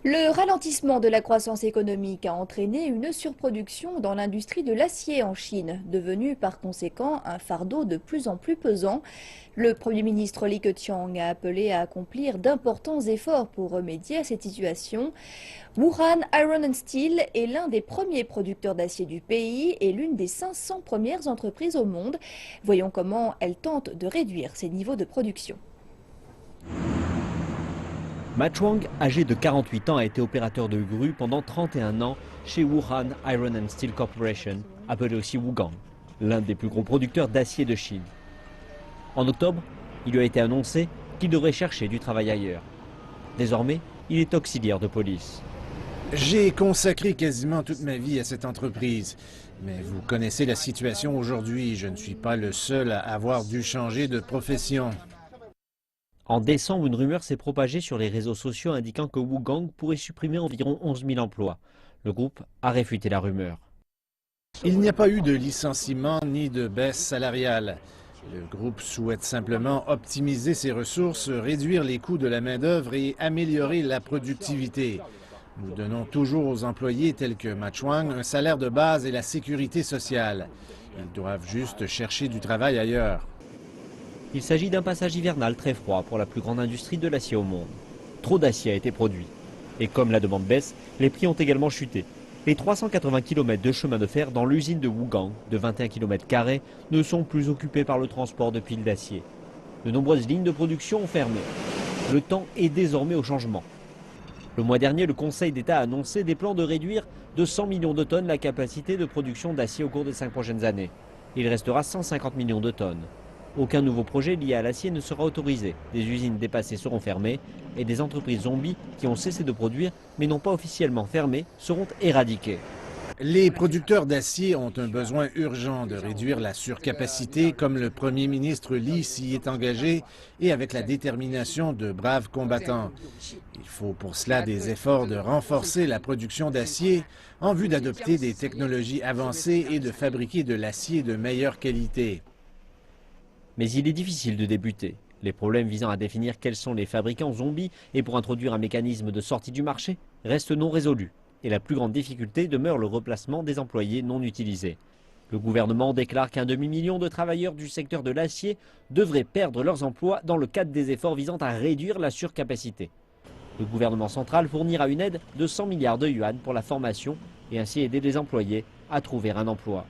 Le ralentissement de la croissance économique a entraîné une surproduction dans l'industrie de l'acier en Chine, devenue par conséquent un fardeau de plus en plus pesant. Le Premier ministre Li Keqiang a appelé à accomplir d'importants efforts pour remédier à cette situation. Wuhan Iron and Steel est l'un des premiers producteurs d'acier du pays et l'une des 500 premières entreprises au monde. Voyons comment elle tente de réduire ses niveaux de production. Ma Chuang, âgé de 48 ans, a été opérateur de grue pendant 31 ans chez Wuhan Iron and Steel Corporation, appelé aussi Wugang, l'un des plus gros producteurs d'acier de Chine. En octobre, il lui a été annoncé qu'il devrait chercher du travail ailleurs. Désormais, il est auxiliaire de police. J'ai consacré quasiment toute ma vie à cette entreprise. Mais vous connaissez la situation aujourd'hui. Je ne suis pas le seul à avoir dû changer de profession. En décembre, une rumeur s'est propagée sur les réseaux sociaux indiquant que Wugang pourrait supprimer environ 11 000 emplois. Le groupe a réfuté la rumeur. Il n'y a pas eu de licenciement ni de baisse salariale. Le groupe souhaite simplement optimiser ses ressources, réduire les coûts de la main-d'œuvre et améliorer la productivité. Nous donnons toujours aux employés tels que Ma Chuang un salaire de base et la sécurité sociale. Ils doivent juste chercher du travail ailleurs. Il s'agit d'un passage hivernal très froid pour la plus grande industrie de l'acier au monde. Trop d'acier a été produit. Et comme la demande baisse, les prix ont également chuté. Les 380 km de chemin de fer dans l'usine de Wugang, de 21 km², ne sont plus occupés par le transport de piles d'acier. De nombreuses lignes de production ont fermé. Le temps est désormais au changement. Le mois dernier, le Conseil d'État a annoncé des plans de réduire de 100 millions de tonnes la capacité de production d'acier au cours des 5 prochaines années. Il restera 150 millions de tonnes. Aucun nouveau projet lié à l'acier ne sera autorisé. Des usines dépassées seront fermées et des entreprises zombies qui ont cessé de produire mais n'ont pas officiellement fermé seront éradiquées. Les producteurs d'acier ont un besoin urgent de réduire la surcapacité, comme le premier ministre Li s'y est engagé, et avec la détermination de braves combattants. Il faut pour cela des efforts de renforcer la production d'acier en vue d'adopter des technologies avancées et de fabriquer de l'acier de meilleure qualité. Mais il est difficile de débuter. Les problèmes visant à définir quels sont les fabricants zombies et pour introduire un mécanisme de sortie du marché restent non résolus. Et la plus grande difficulté demeure le replacement des employés non utilisés. Le gouvernement déclare qu'un demi-million de travailleurs du secteur de l'acier devraient perdre leurs emplois dans le cadre des efforts visant à réduire la surcapacité. Le gouvernement central fournira une aide de 100 milliards de yuan pour la formation et ainsi aider les employés à trouver un emploi.